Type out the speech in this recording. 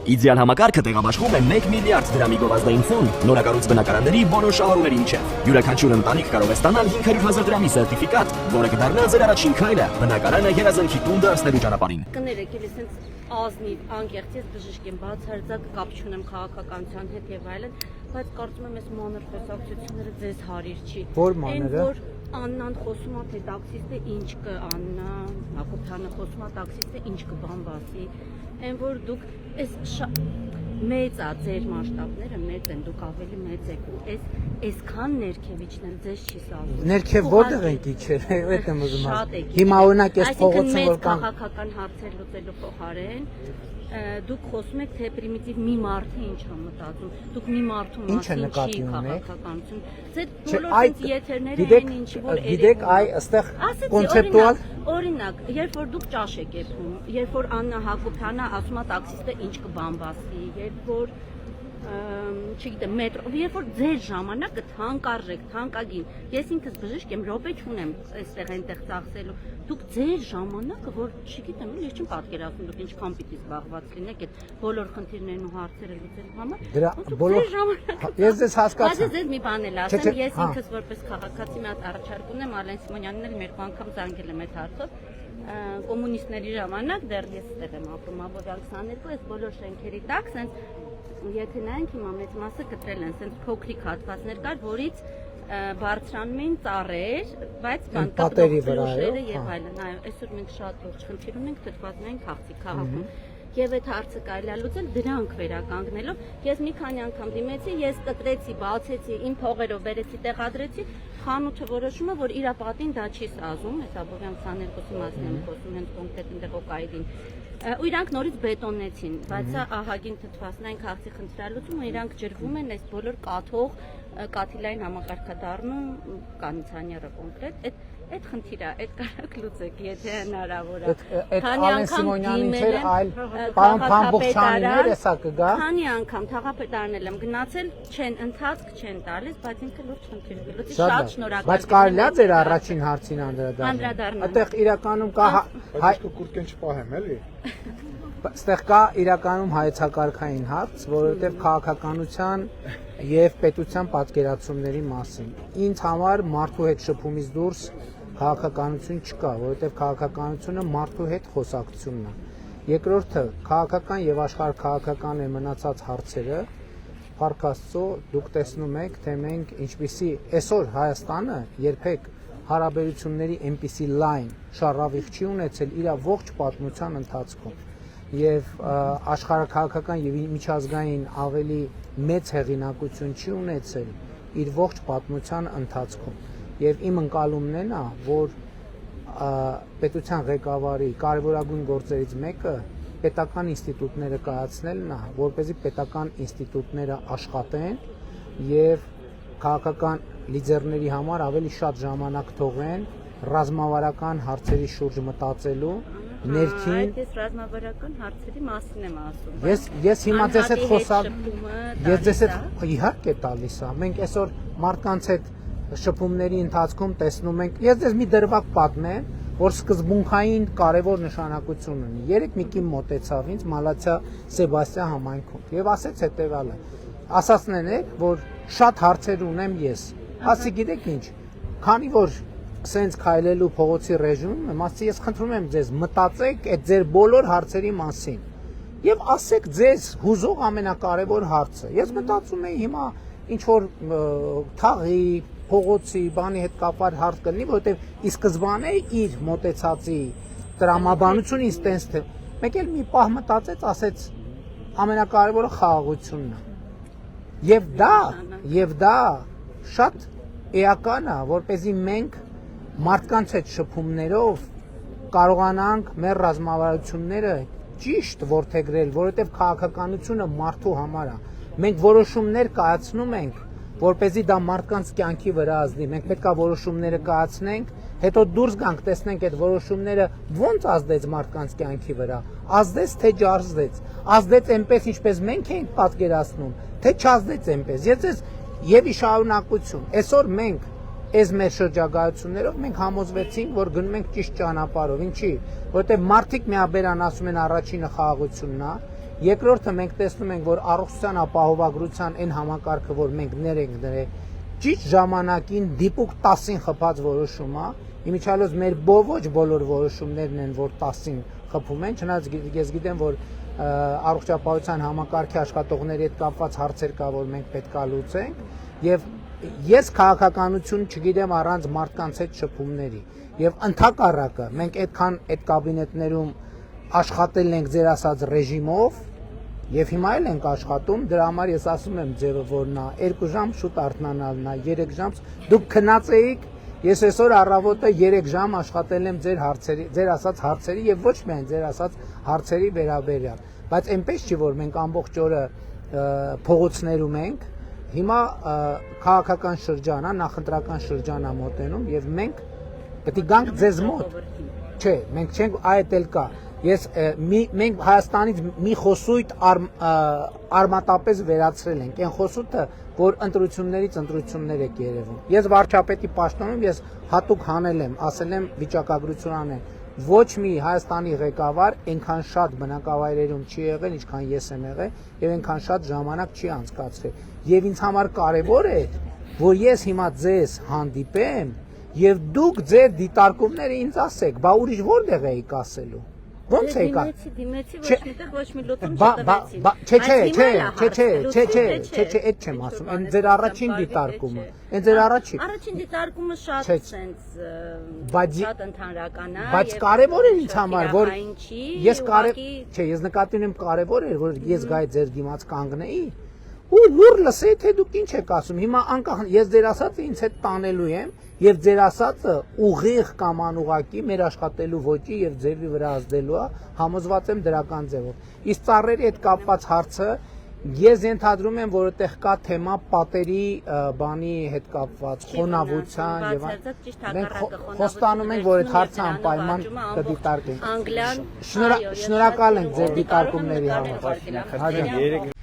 Իդեալ համակարգը տեղաբաշխում է 1 միլիարդ դրամի գովազդային ֆոնդ նորակառույց բնակարանների բոլոր շահառուների միջև։ Յուրաքանչյուր ընտանիք կարող է ստանալ 500,000 դրամի սերտիֆիկատ, որը կդառնա ձեր առաջին քայլը բնակարանը երազանքի տուն դարձնելու ճանապարհին։ Կներեք, ելի սենց ազնիվ, անկեղծ ես բժիշկ եմ, բացարձակ կապ չունեմ քաղաքականության հետ եւ այլն, բայց կարծում եմ այս մանր խոսակցությունները ձեզ հարիր չի։ Որ մանրը Աննան խոսում է, թե տաքսիստը ինչ կաննա, Հակոբյանը խոսում է, տաքսիստը ինչ կբան բասի, այն որ դուք այս մեծ է ձեր մասշտաբները, մեծ են, դուք ավելի մեծ եք ու այսքան ներքևիչն են ձեզ չի սազում։ Ներքև որտեղ ենք իջել, այդ եմ ուզում ասել։ Հիմա օրինակ այս փողոցը որ կան քաղաքական հարցեր լուծելու փոխարեն դուք խոսում եք թե պրիմիտիվ մի մարդը ինչ է մտածում, դուք մի մարդու մասին չի քաղաքականություն, ձեր բոլոր եթերները են ինչի որ գիտեք այ այստեղ կոնցեպտուալ օրինակ, երբ որ դուք ճաշ եք եփում, երբ որ Աննա Հակոբյանը ասում է տաքսիստը ինչ կբան բասի, երբ որ չգիտեմ, մետրո, երբ որ ձեր ժամանակը թանկարժեք, թանկագին, ես ինքս բժիշկ եմ, րոպե չունեմ այստեղ այնտեղ ծախսելու, դուք ձեր ժամանակը, որ չգիտեմ, ես չեմ պատկերացնում, դուք ինչքան պիտի զբաղված լինեք այդ բոլոր խնդիրներն ու հարցերը լուծելու համար, ձեր ժամանակը, ես ձեզ հասկացա, բայց ես մի բան էլ ասեմ, ես ինքս որպես քաղաքացի մի հատ առաջարկ ունեմ, Ալեն Սիմոնյանին էլ մեկ անգամ զանգել եմ այդ հարցով, կոմունիստների ժամանակ դեռ ես այդտեղ եմ ապրում, Աբովյան 22, այս բոլոր շենքերի տակ, սենց եթե նայենք հիմա մեծ մասը կտրել են, սենց փոքրիկ հատվածներ կար, որից բարձրանում էին ծառեր, բայց պատերի վրա եւ այլն, այո, այսօր մենք շատ լուրջ խնդիր ունենք թթվածնային քաղցի քաղաքում։ Եվ այդ հարցը կարելի է լուծել դրանք վերականգնելով։ Ես մի քանի անգամ դիմեցի, ես կտրեցի, բացեցի, իմ փողերով բերեցի, տեղադրեցի, խանութը որոշում է, որ իր պատին դա չի սազում, այս Աբովյան 22-ի մասին եմ խոսում, հենց կոնկրետ այնտեղ օկայդին։ Ու իրանք նորից բետոնեցին, բայց սա ահագին թթվածնային քաղցի խնդրալուծումը, իրանք ջրվում են այս բոլոր կաթող կաթիլային համակարգադառնում կանցանյարը կոնկրետ, այդ խնդիրը, այդ կարակ լուծեք, եթե հնարավոր է։ Այդ Ալեն Սիմոնյանին չէր, այլ պարոն Փամբուխչյանին էսա կգա։ Քանի անգամ թաղապետարն եմ գնացել, չեն ընթացք չեն տալիս, բայց ինքը լուրջ խնդիր կլուծի, շատ շնորհակալ։ Բայց կարելի է ձեր առաջին հարցին անդրադառնալ։ Այդտեղ իրականում կա հայ կուրկեն չպահեմ, էլի։ Այստեղ կա իրականում հայեցակարգային հարց, որովհետև քաղաքականության եւ պետության պատկերացումների մասին։ Ինձ համար մարդու հետ շփումից դուրս քաղաքականություն չկա, որովհետև քաղաքականությունը մարդու հետ խոսակցությունն է։ Երկրորդը, քաղաքական եւ աշխարհքաղաքական է մնացած հարցերը, Փառք Աստծո, դուք տեսնում եք, թե մենք ինչպիսի այսօր Հայաստանը երբեք հարաբերությունների այնպիսի լայն շարավիղ չի ունեցել իր ողջ պատմության ընթացքում։ Եվ աշխարհաքաղաքական եւ միջազգային ավելի մեծ հեղինակություն չի ունեցել իր ողջ պատմության ընթացքում։ Եվ իմ ընկալումն է նա, որ պետության ղեկավարի կարևորագույն գործերից մեկը պետական ինստիտուտները կայացնելն է, որպեսզի պետական ինստիտուտները աշխատեն եւ քաղաքական լիդերների համար ավելի շատ ժամանակ թողեն ռազմավարական հարցերի շուրջ մտածելու ներքին Այս ռազմավարական հարցերի մասին եմ ասում։ Ես հիմա ձեզ հետ խոսալ, ես ձեզ հետ իհարկե տալիս եմ։ Մենք այսօր մարդկանց հետ շփումների ընթացքում տեսնում ենք, ես ձեզ մի դրվագ պատմեմ, որ սկզբունքային կարևոր նշանակություն ունի։ Երեք մի կին մոտեցավ ինձ Մալացիա Սեբաստիա համայնքում եւ ասեց հետեւյալը. ասացնեն եք, որ շատ հարցեր ունեմ ես։ Ասի գիտեք ինչ, քանի որ սենց քայլելու փողոցի ռեժիմում եմ, ասի ես խնդրում եմ ձեզ մտածեք այդ ձեր բոլոր հարցերի մասին եւ ասեք ձեզ հուզող ամենակարևոր հարցը։ Ես մտածում եի հիմա ինչ որ թաղի, փողոցի, բանի հետ կապար հարց կլինի, որովհետեւ ի սկզբանե իր մոտեցածի տրամաբանությունը ինձ տենց թե մեկ էլ մի պահ մտածեց, ասեց ամենակարևորը խաղաղությունն է։ Եվ դա շատ էական է, որպեսզի մենք մարդկանց հետ շփումներով կարողանանք մեր ռազմավարությունները ճիշտ որդեգրել, որովհետև քաղաքականությունը մարդու համար է։ Մենք որոշումներ կայացնում ենք, որպեսզի դա մարդկանց կյանքի վրա ազդի։ Մենք պետք է որոշումները կայացնենք, հետո դուրս գանք, տեսնենք այդ որոշումները ոնց ազդեց մարդկանց կյանքի վրա։ Ազդեց թե չազդեց։ Ազդեց այնպես, ինչպես մենք էինք պատկերացնում, թե չազդեց այնպես։ Ես եւ ի շարունակություն։ Այսօր մենք այս մեր շրջագայություններով մենք համոզվեցինք, որ գնում ենք ճիշտ ճանապարհով։ Ինչի՞, որովհետև մարդիկ միաբերան ասում են առաջինը խաղաղությունն է, Երկրորդը մենք տեսնում ենք, որ առողջության ապահովագրության այն համակարգը, որ մենք ներենք դրել, ճիշտ ժամանակին դիպուկ 10-ին խփած որոշում է, իմիջիալոց մեր ոչ բոլոր որոշումներն են, որ 10-ին խփում են, չնայած ես գիտեմ, որ առողջապահության համակարգի աշխատողների հետ կապված հարցեր կա, որ մենք պետք է լուծենք, եւ ես քաղաքականություն չգիտեմ առանց մարդկանց հետ շփումների, եւ ընդհակառակը մենք այդքան այդ կաբինետներում աշխատել ենք ձեր ասած ռեժիմով եւ հիմա էլ ենք աշխատում, դրա համար ես ասում եմ ձեւը, որ նա 2 ժամ շուտ արթնանալն է, 3 ժամ դուք քնածեիք, ես այսօր առավոտը 3 ժամ աշխատել եմ ձեր հարցերի, ձեր ասած հարցերի եւ ոչ միայն ձեր ասած հարցերի վերաբերյալ, բայց այնպես չի, որ մենք ամբողջ օրը փողոցներում ենք, հիմա քաղաքական շրջան է, նախընտրական շրջան է մոտենում եւ մենք պետք է գանք ձեզ մոտ, չէ, մենք չենք այդ էլ կա, ես մենք Հայաստանից մի խոսույթ արմատապես վերացրել ենք, այն խոսույթը, որ ընտրություններից ընտրություններ եք երևում։ Ես վարչապետի պաշտոնում ես հատուկ հանել եմ, ասել եմ վիճակագրություն անեն, ոչ մի Հայաստանի ղեկավար այնքան շատ բնակավայրերում չի եղել, ինչքան ես եմ եղել, եւ այնքան շատ ժամանակ չի անցկացրել։ Եվ ինձ համար կարևոր է, որ ես հիմա ձեզ հանդիպեմ եւ դուք ձեր դիտարկումները ինձ ասեք, բա ուրիշ որտեղ եք ասելու։ Ոնց եկա։ Դիմեցի ոչ միտեղ ոչ մի լուծում չէ, այդ չեմ ասում, այն ձեր առաջին դիտարկումը, այն ձեր առաջին դիտարկումը շատ սենց շատ ընդհանրական է, բայց կարևոր է ինձ համար, որ ես նկատի ունեմ կարևոր է, որ ես գայի ձեր դիմաց կանգնեի ու լուր լսեի, թե դուք ինչ եք ասում։ Հիմա անկախ ես ձեր ասածը ինձ հետ տանելու եմ եւ ձեր ասածը ուղիղ կամ անուղակի մեր աշխատելու ոճի եւ ձևի վրա ազդելու է, համոզված եմ դրական ձևով։ Իսկ ծառերի հետ կապված հարցը ես ենթադրում եմ, որ այդտեղ կա թեմա պատերի բանի հետ կապված, խոնավության եւ մենք խոստանում ենք, որ այդ հարցը անպայման կդիտարկենք։ Անգլիան Շնորհակալ ենք ձեր դիտարկումների համար։